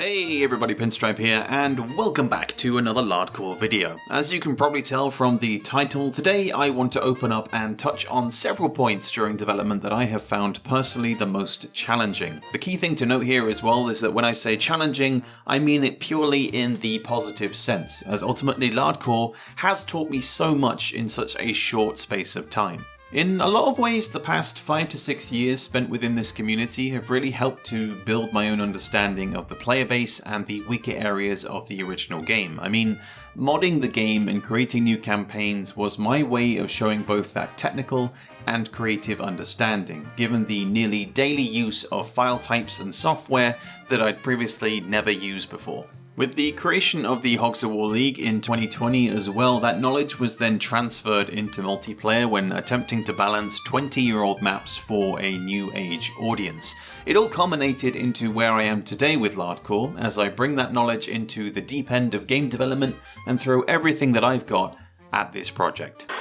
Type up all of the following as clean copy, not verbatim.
Hey everybody, Pinstripe here, and welcome back to another Lardcore video. As you can probably tell from the title, today I want to open up and touch on several points during development that I have found personally the most challenging. The key thing to note here as well is that when I say challenging, I mean it purely in the positive sense, as ultimately Lardcore has taught me so much in such a short space of time. In a lot of ways, the past 5 to 6 years spent within this community have really helped to build my own understanding of the player base and the weaker areas of the original game. I mean, modding the game and creating new campaigns was my way of showing both that technical and creative understanding, given the nearly daily use of file types and software that I'd previously never used before. With the creation of the Hogs League in 2020 as well, that knowledge was then transferred into multiplayer when attempting to balance 20-year-old maps for a new age audience. It all culminated into where I am today with Lardcore, as I bring that knowledge into the deep end of game development and throw everything that I've got at this project.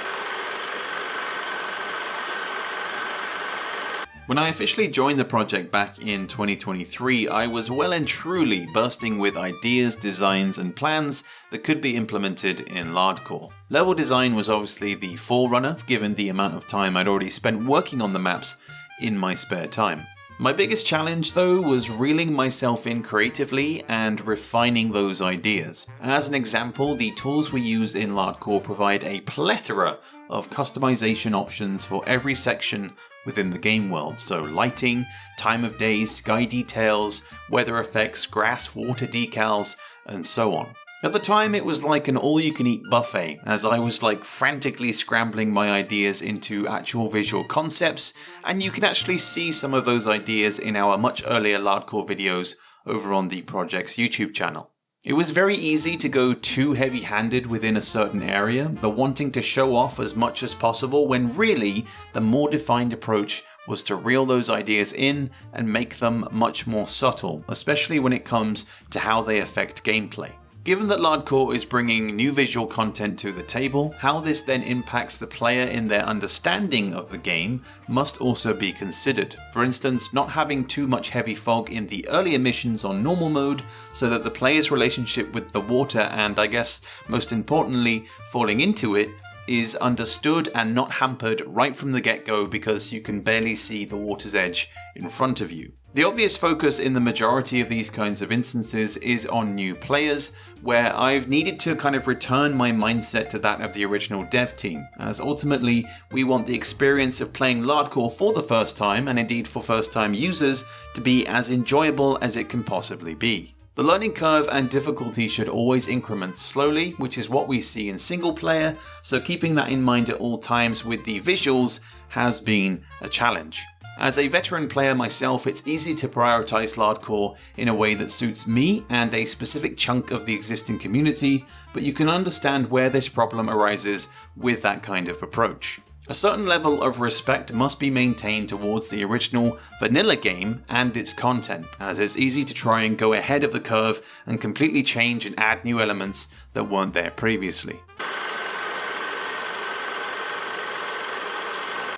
When I officially joined the project back in 2023, I was well and truly bursting with ideas, designs, and plans that could be implemented in Lardcore. Level design was obviously the forerunner, given the amount of time I'd already spent working on the maps in my spare time. My biggest challenge though was reeling myself in creatively and refining those ideas. As an example, the tools we use in Lardcore provide a plethora of customization options for every section within the game world, so lighting, time of day, sky details, weather effects, grass, water decals, and so on. At the time it was like an all-you-can-eat buffet, as I was frantically scrambling my ideas into actual visual concepts, and you can actually see some of those ideas in our much earlier Lardcore videos over on the project's YouTube channel. It was very easy to go too heavy-handed within a certain area, the wanting to show off as much as possible, when really the more defined approach was to reel those ideas in and make them much more subtle, especially when it comes to how they affect gameplay. Given that Lardcore is bringing new visual content to the table, how this then impacts the player in their understanding of the game must also be considered. For instance, not having too much heavy fog in the earlier missions on normal mode, so that the player's relationship with the water and, I guess, most importantly, falling into it, is understood and not hampered right from the get-go because you can barely see the water's edge in front of you. The obvious focus in the majority of these kinds of instances is on new players, where I've needed to kind of return my mindset to that of the original dev team, as ultimately we want the experience of playing Lardcore for the first time, and indeed for first-time users, to be as enjoyable as it can possibly be. The learning curve and difficulty should always increment slowly, which is what we see in single player, so keeping that in mind at all times with the visuals has been a challenge. As a veteran player myself, it's easy to prioritize Lardcore in a way that suits me and a specific chunk of the existing community, but you can understand where this problem arises with that kind of approach. A certain level of respect must be maintained towards the original vanilla game and its content, as it's easy to try and go ahead of the curve and completely change and add new elements that weren't there previously.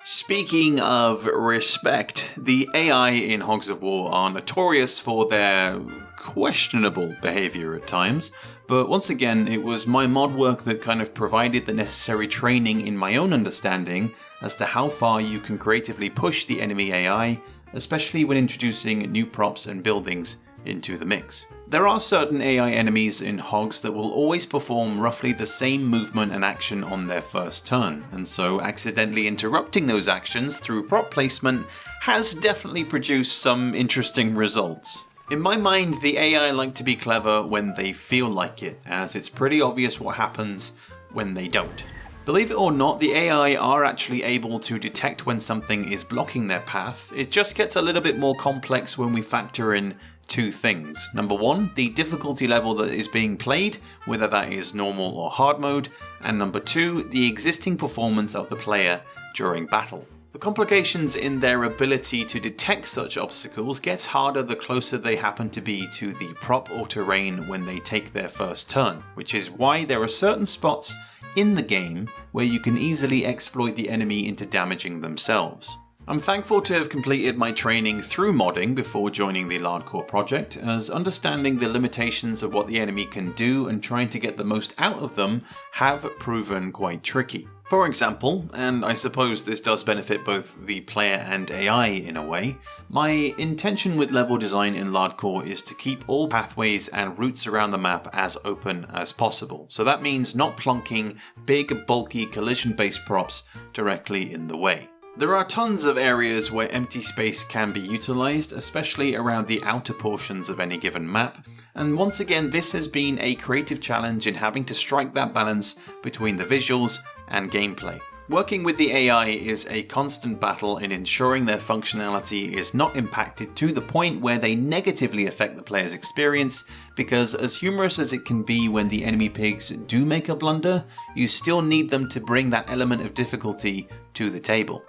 Speaking of respect, the AI in Hogs of War are notorious for their questionable behavior at times, but once again it was my mod work that kind of provided the necessary training in my own understanding as to how far you can creatively push the enemy AI, especially when introducing new props and buildings into the mix. There are certain AI enemies in Hogs that will always perform roughly the same movement and action on their first turn, and so accidentally interrupting those actions through prop placement has definitely produced some interesting results. In my mind, the AI like to be clever when they feel like it, as it's pretty obvious what happens when they don't. Believe it or not, the AI are actually able to detect when something is blocking their path. It just gets a little bit more complex when we factor in two things. Number one, the difficulty level that is being played, whether that is normal or hard mode, and number two, the existing performance of the player during battle. The complications in their ability to detect such obstacles gets harder the closer they happen to be to the prop or terrain when they take their first turn, which is why there are certain spots in the game where you can easily exploit the enemy into damaging themselves. I'm thankful to have completed my training through modding before joining the Lardcore project, as understanding the limitations of what the enemy can do and trying to get the most out of them have proven quite tricky. For example, and I suppose this does benefit both the player and AI in a way, my intention with level design in Lardcore is to keep all pathways and routes around the map as open as possible. So that means not plonking big, bulky, collision-based props directly in the way. There are tons of areas where empty space can be utilised, especially around the outer portions of any given map, and once again this has been a creative challenge in having to strike that balance between the visuals and gameplay. Working with the AI is a constant battle in ensuring their functionality is not impacted to the point where they negatively affect the player's experience, because as humorous as it can be when the enemy pigs do make a blunder, you still need them to bring that element of difficulty to the table.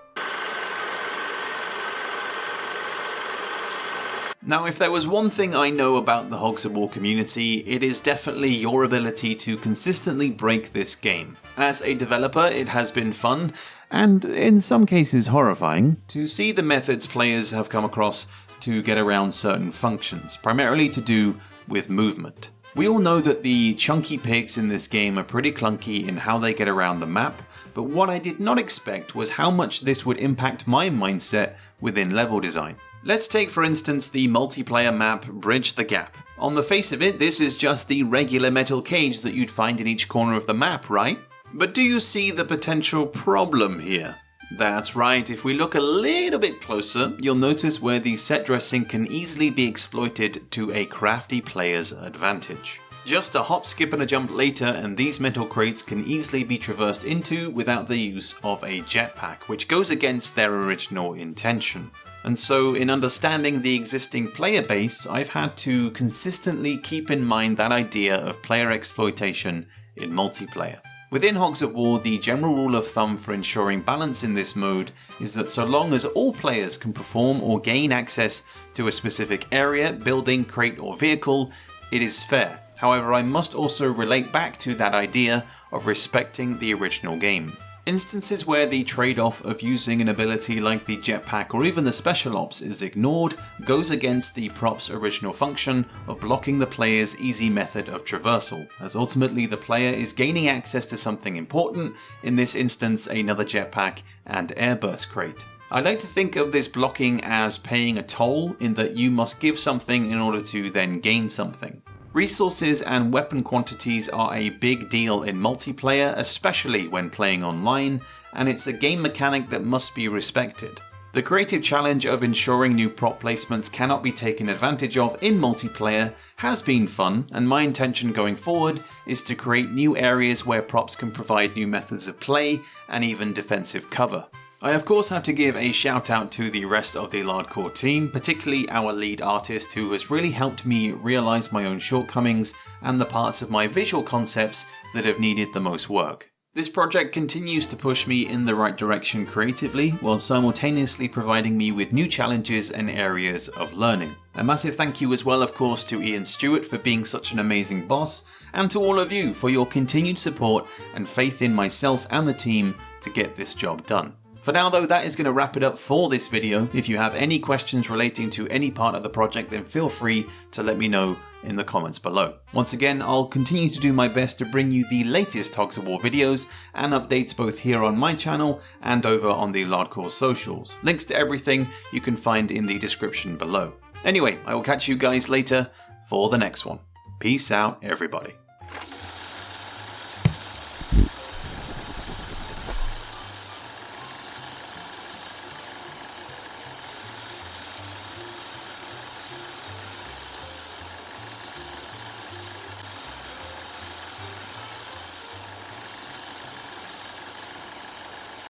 Now, if there was one thing I know about the Hogs of War community, it is definitely your ability to consistently break this game. As a developer, it has been fun, and in some cases horrifying, to see the methods players have come across to get around certain functions, primarily to do with movement. We all know that the chunky pigs in this game are pretty clunky in how they get around the map, but what I did not expect was how much this would impact my mindset within level design. Let's take for instance the multiplayer map Bridge the Gap. On the face of it, this is just the regular metal cage that you'd find in each corner of the map, right? But do you see the potential problem here? That's right, if we look a little bit closer, you'll notice where the set dressing can easily be exploited to a crafty player's advantage. Just a hop, skip and a jump later and these metal crates can easily be traversed into without the use of a jetpack, which goes against their original intention. And so in understanding the existing player base, I've had to consistently keep in mind that idea of player exploitation in multiplayer. Within Hogs of War, the general rule of thumb for ensuring balance in this mode is that so long as all players can perform or gain access to a specific area, building, crate or vehicle, it is fair. However, I must also relate back to that idea of respecting the original game. Instances where the trade-off of using an ability like the jetpack or even the special ops is ignored goes against the prop's original function of blocking the player's easy method of traversal, as ultimately the player is gaining access to something important, in this instance another jetpack and airburst crate. I like to think of this blocking as paying a toll, in that you must give something in order to then gain something. Resources and weapon quantities are a big deal in multiplayer, especially when playing online, and it's a game mechanic that must be respected. The creative challenge of ensuring new prop placements cannot be taken advantage of in multiplayer has been fun, and my intention going forward is to create new areas where props can provide new methods of play and even defensive cover. I of course have to give a shout out to the rest of the Lardcore team, particularly our lead artist who has really helped me realise my own shortcomings and the parts of my visual concepts that have needed the most work. This project continues to push me in the right direction creatively, while simultaneously providing me with new challenges and areas of learning. A massive thank you as well of course to Ian Stewart for being such an amazing boss, and to all of you for your continued support and faith in myself and the team to get this job done. For now though, that is going to wrap it up for this video. If you have any questions relating to any part of the project, then feel free to let me know in the comments below. Once again, I'll continue to do my best to bring you the latest Hogs of War videos and updates both here on my channel and over on the Lardcore socials. Links to everything you can find in the description below. Anyway, I will catch you guys later for the next one. Peace out, everybody.